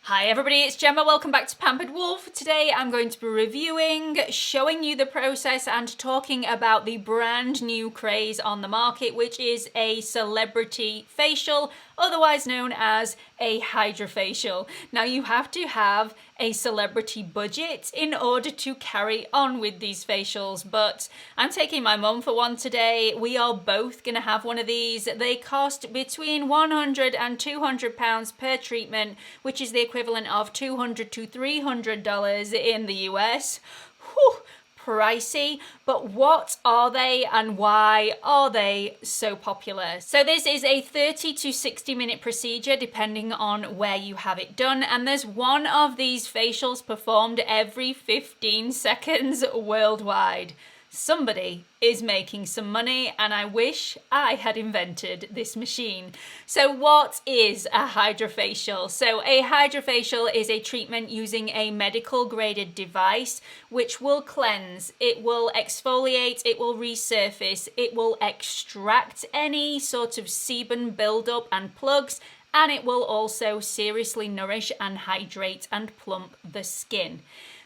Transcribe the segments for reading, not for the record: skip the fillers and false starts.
Hi everybody, it's Gemma. Welcome back to Pampered Wolf. Today I'm going to be reviewing, showing you the process and talking about the brand new craze on the market, which is a celebrity facial, otherwise known as a Hydrafacial. Now you have to have a celebrity budget in order to carry on with these facials, but I'm taking my mum for one today. We are both gonna have one of these. They cost between £100 and £200 per treatment, which is the equivalent of $200 to $300 in the US. Whew, pricey, but what are they and why are they so popular? So this is a 30 to 60 minute procedure depending on where you have it done, and there's one of these facials performed every 15 seconds worldwide. Somebody is making some money, and I wish I had invented this machine. So what is a Hydrafacial? So a Hydrafacial is a treatment using a medical graded device which will cleanse, it will exfoliate, it will resurface, it will extract any sort of sebum buildup and plugs, and it will also seriously nourish and hydrate and plump the skin.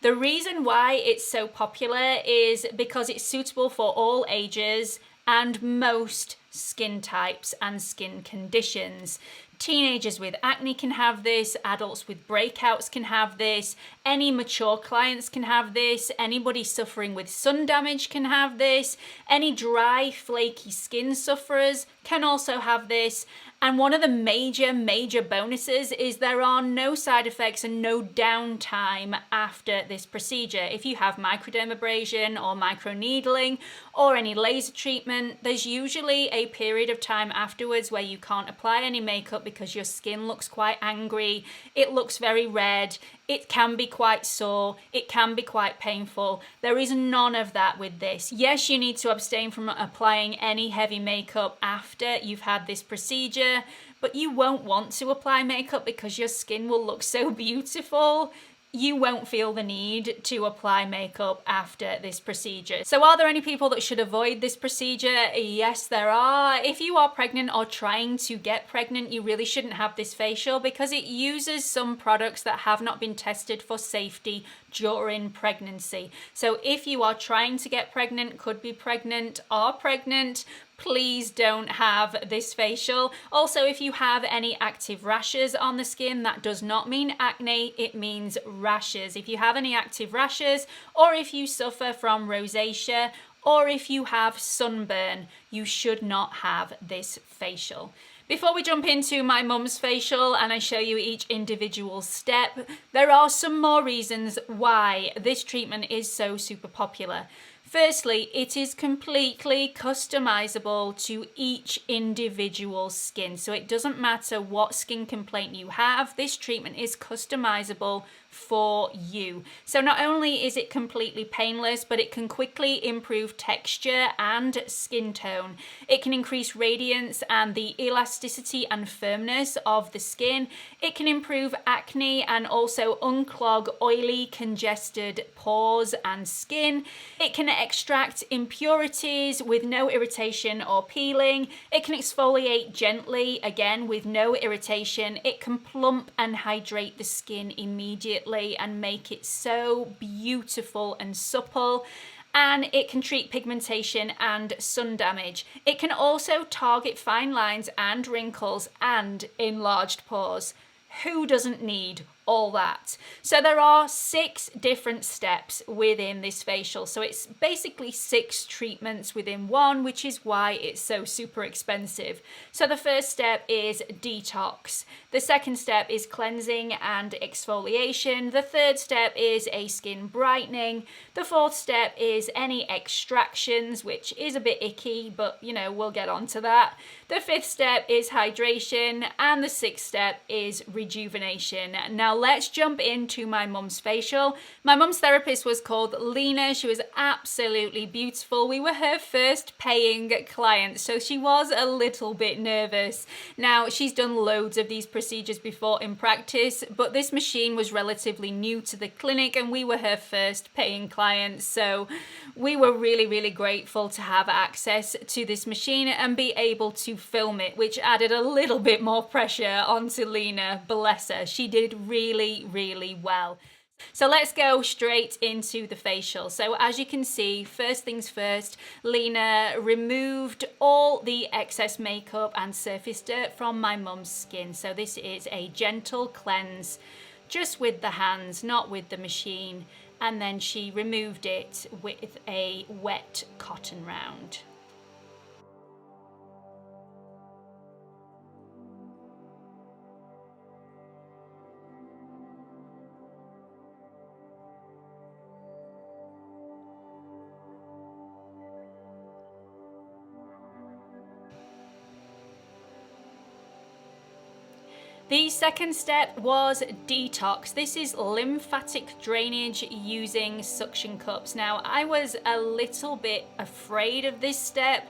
The reason why it's so popular is because it's suitable for all ages and most skin types and skin conditions. Teenagers with acne can have this, adults with breakouts can have this, any mature clients can have this, anybody suffering with sun damage can have this, any dry, flaky skin sufferers can also have this. And one of the major bonuses is there are no side effects and no downtime after this procedure. If you have microdermabrasion or microneedling or any laser treatment, there's usually a period of time afterwards where you can't apply any makeup because your skin looks quite angry, it looks very red, it can be quite sore, it can be quite painful. There is none of that with this. Yes, you need to abstain from applying any heavy makeup after you've had this procedure, but you won't want to apply makeup because your skin will look so beautiful. You won't feel the need to apply makeup after this procedure. So are there any people that should avoid this procedure? Yes, there are. If you are pregnant or trying to get pregnant, you really shouldn't have this facial because it uses some products that have not been tested for safety during pregnancy. So if you are trying to get pregnant, could be pregnant, are pregnant, please don't have this facial. Also, if you have any active rashes on the skin, that does not mean acne, it means rashes. If you have any active rashes, or if you suffer from rosacea, or if you have sunburn, you should not have this facial. Before we jump into my mum's facial and I show you each individual step, there are some more reasons why this treatment is so super popular. Firstly, it is completely customizable to each individual skin. So it doesn't matter what skin complaint you have, this treatment is customizable for you. So not only is it completely painless, but it can quickly improve texture and skin tone. It can increase radiance and the elasticity and firmness of the skin. It can improve acne and also unclog oily, congested pores and skin. It can extract impurities with no irritation or peeling. It can exfoliate gently, again with no irritation. It can plump and hydrate the skin immediately and make it so beautiful and supple. And it can treat pigmentation and sun damage. It can also target fine lines and wrinkles and enlarged pores. Who doesn't need all that? So there are 6 different steps within this facial. So it's basically 6 treatments within one, which is why it's so super expensive. So the first step is detox. The second step is cleansing and exfoliation. The third step is a skin brightening. The fourth step is any extractions, which is a bit icky, but you know, we'll get onto that. The fifth step is hydration, and the sixth step is rejuvenation. Now let's jump into my mum's facial. My mum's therapist was called Lena. She was absolutely beautiful. We were her first paying client, so she was a little bit nervous. Now she's done loads of these procedures before in practice, but this machine was relatively new to the clinic and we were her first paying client, so we were really grateful to have access to this machine and be able to film it, which added a little bit more pressure onto Lena. Bless her, she did really, really well. So let's go straight into the facial. So as you can see, first things first, Lena removed all the excess makeup and surface dirt from my mum's skin. So this is a gentle cleanse, just with the hands, not with the machine. And then she removed it with a wet cotton round. The second step was detox. This is lymphatic drainage using suction cups. Now, I was a little bit afraid of this step.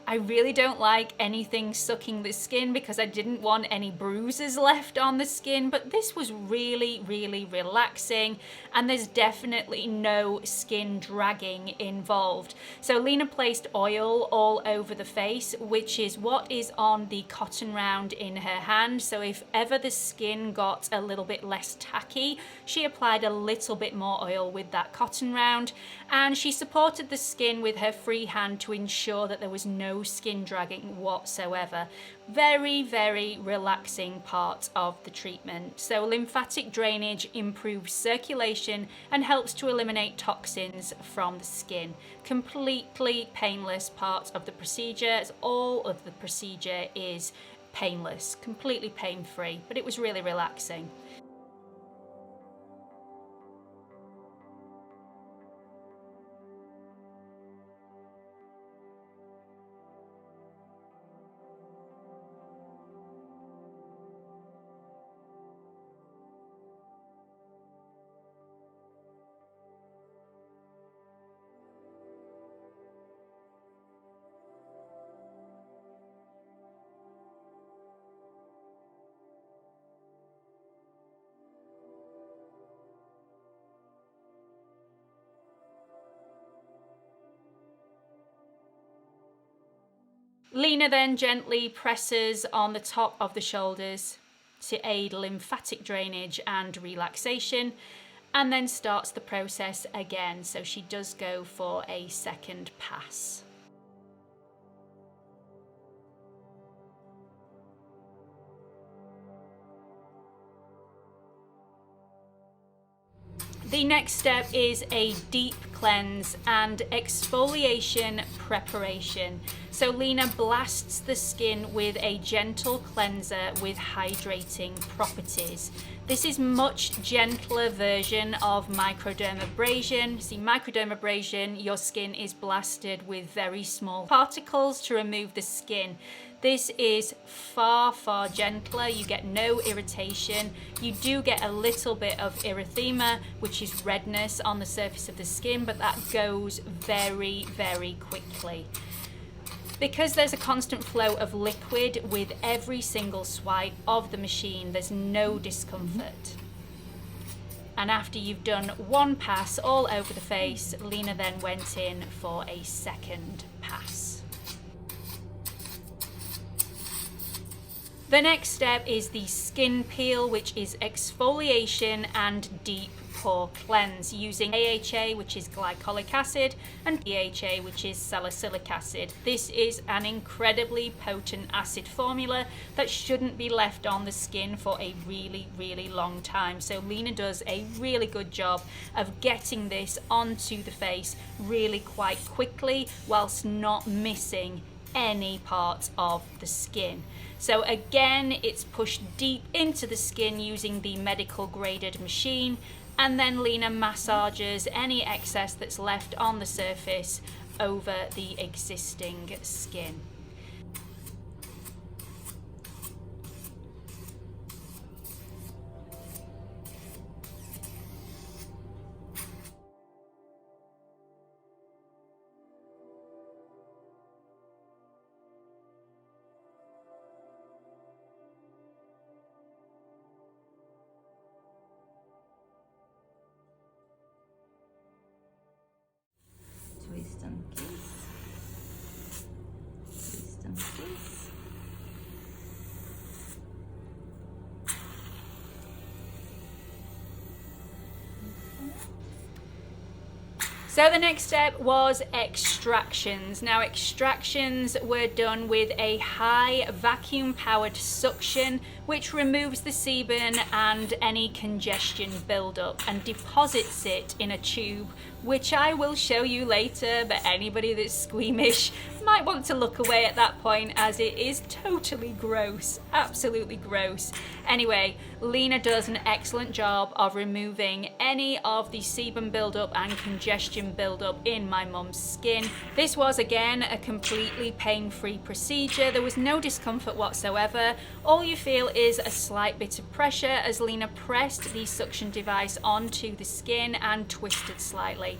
I really don't like anything sucking the skin because I didn't want any bruises left on the skin, but this was really, really relaxing, and there's definitely no skin dragging involved. So Lena placed oil all over the face, which is what is on the cotton round in her hand. So if ever the skin got a little bit less tacky, she applied a little bit more oil with that cotton round, and she supported the skin with her free hand to ensure that there was no skin dragging whatsoever. Very, very relaxing part of the treatment. So lymphatic drainage improves circulation and helps to eliminate toxins from the skin. Completely painless part of the procedure, as all of the procedure is painless, completely pain-free, but it was really relaxing. Lena then gently presses on the top of the shoulders to aid lymphatic drainage and relaxation, and then starts the process again. So she does go for a second pass. The next step is a deep cleanse and exfoliation preparation. So Lena blasts the skin with a gentle cleanser with hydrating properties. This is much gentler version of microdermabrasion. See, microdermabrasion, your skin is blasted with very small particles to remove the skin. This is far, far gentler. You get no irritation. You do get a little bit of erythema, which is redness on the surface of the skin, but that goes very, very quickly. Because there's a constant flow of liquid with every single swipe of the machine, there's no discomfort. And after you've done one pass all over the face, Lena then went in for a second pass. The next step is the skin peel, which is exfoliation and deep pore cleanse using AHA, which is glycolic acid, and DHA, which is salicylic acid. This is an incredibly potent acid formula that shouldn't be left on the skin for a really, really long time. So Lena does a really good job of getting this onto the face really quite quickly whilst not missing any part of the skin. So again, it's pushed deep into the skin using the medical graded machine, and then Lena massages any excess that's left on the surface over the existing skin. Twist and kiss. So the next step was extractions. Now extractions were done with a high vacuum powered suction which removes the sebum and any congestion buildup and deposits it in a tube, which I will show you later, but anybody that's squeamish might want to look away at that point as it is totally gross, absolutely gross. Anyway, Lena does an excellent job of removing any of the sebum buildup and congestion buildup in my mum's skin. This was again a completely pain-free procedure. There was no discomfort whatsoever. All you feel is a slight bit of pressure as Lena pressed the suction device onto the skin and twisted slightly.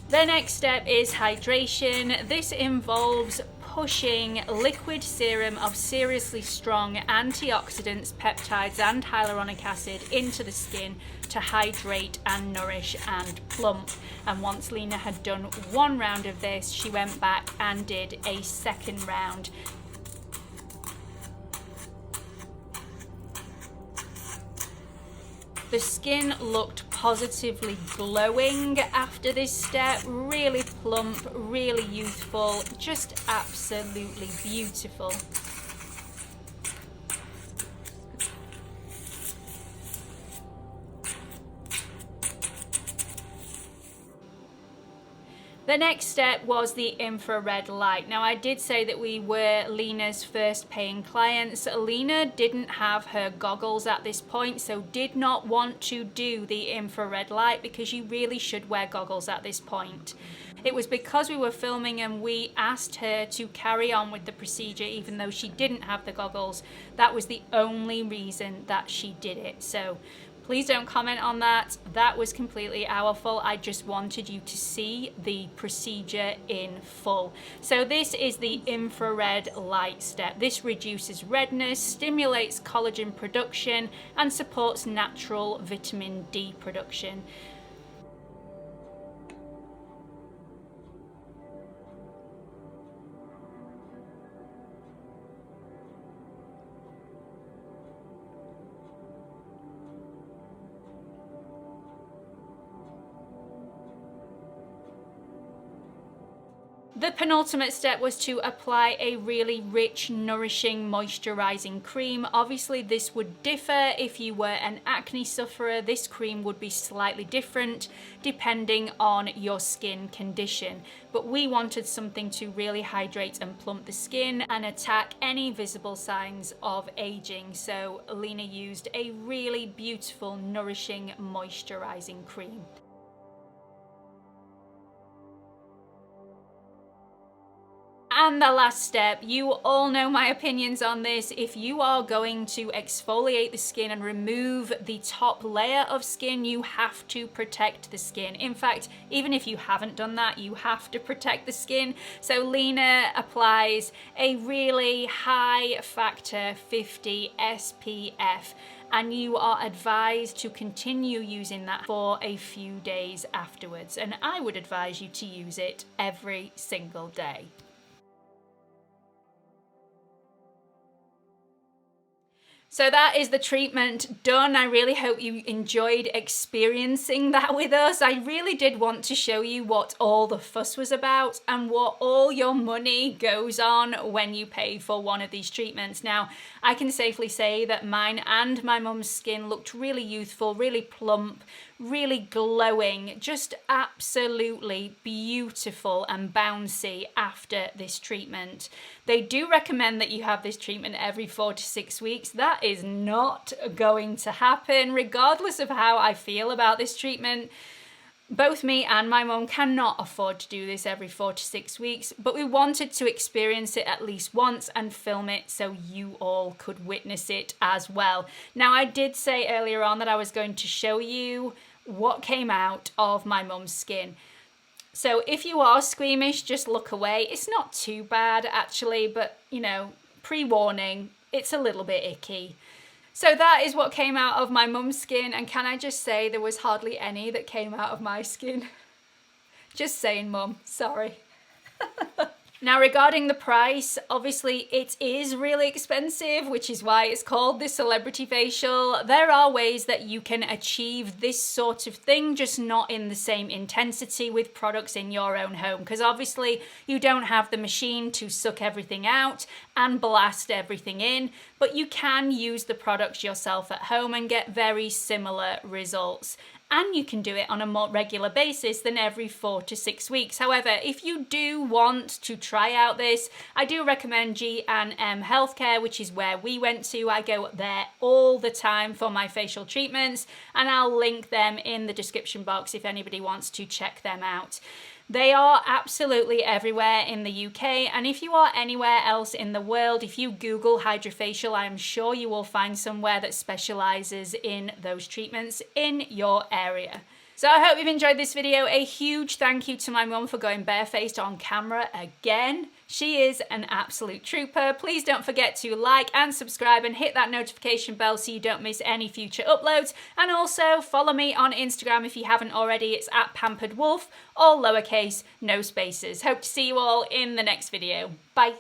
The next step is hydration. This involves pushing liquid serum of seriously strong antioxidants, peptides and hyaluronic acid into the skin to hydrate and nourish and plump. And once Lena had done one round of this, she went back and did a second round. The skin looked positively glowing after this step, really plump, really youthful, just absolutely beautiful. The next step was the infrared light. Now I did say that we were Lena's first paying clients. Lena didn't have her goggles at this point, so did not want to do the infrared light because you really should wear goggles at this point. It was because we were filming and we asked her to carry on with the procedure even though she didn't have the goggles. That was the only reason that she did it. So please don't comment on that. That was completely our fault. I just wanted you to see the procedure in full. So this is the infrared light step. This reduces redness, stimulates collagen production, and supports natural vitamin D production. The penultimate step was to apply a really rich, nourishing, moisturizing cream. Obviously, this would differ if you were an acne sufferer. This cream would be slightly different depending on your skin condition. But we wanted something to really hydrate and plump the skin and attack any visible signs of aging. So Lena used a really beautiful, nourishing, moisturizing cream. And the last step, you all know my opinions on this. If you are going to exfoliate the skin and remove the top layer of skin, you have to protect the skin. In fact, even if you haven't done that, you have to protect the skin. So Lena applies a really high factor 50 SPF, and you are advised to continue using that for a few days afterwards. And I would advise you to use it every single day. So that is the treatment done. I really hope you enjoyed experiencing that with us. I really did want to show you what all the fuss was about and what all your money goes on when you pay for one of these treatments. Now, I can safely say that mine and my mum's skin looked really youthful, really plump, really glowing, just absolutely beautiful and bouncy after this treatment. They do recommend that you have this treatment every 4 to 6 weeks. That is not going to happen, regardless of how I feel about this treatment. Both me and my mum cannot afford to do this every 4 to 6 weeks, but we wanted to experience it at least once and film it so you all could witness it as well. Now, I did say earlier on that I was going to show you what came out of my mum's skin. So if you are squeamish, just look away. It's not too bad actually, but you know, pre-warning, it's a little bit icky. So that is what came out of my mum's skin, and can I just say there was hardly any that came out of my skin. Just saying, Mum, sorry. Now regarding the price, obviously it is really expensive, which is why it's called the celebrity facial. There are ways that you can achieve this sort of thing, just not in the same intensity with products in your own home, because obviously you don't have the machine to suck everything out and blast everything in, but you can use the products yourself at home and get very similar results. And you can do it on a more regular basis than every 4 to 6 weeks. However, if you do want to try out this, I do recommend G&M Healthcare, which is where we went to. I go there all the time for my facial treatments, and I'll link them in the description box if anybody wants to check them out. They are absolutely everywhere in the UK, and if you are anywhere else in the world, if you Google Hydrafacial, I'm sure you will find somewhere that specializes in those treatments in your area. So I hope you've enjoyed this video. A huge thank you to my mum for going barefaced on camera again. She is an absolute trooper. Please don't forget to like and subscribe and hit that notification bell so you don't miss any future uploads. And also follow me on Instagram if you haven't already. It's at Pampered Wolf, all lowercase, no spaces. Hope to see you all in the next video. Bye.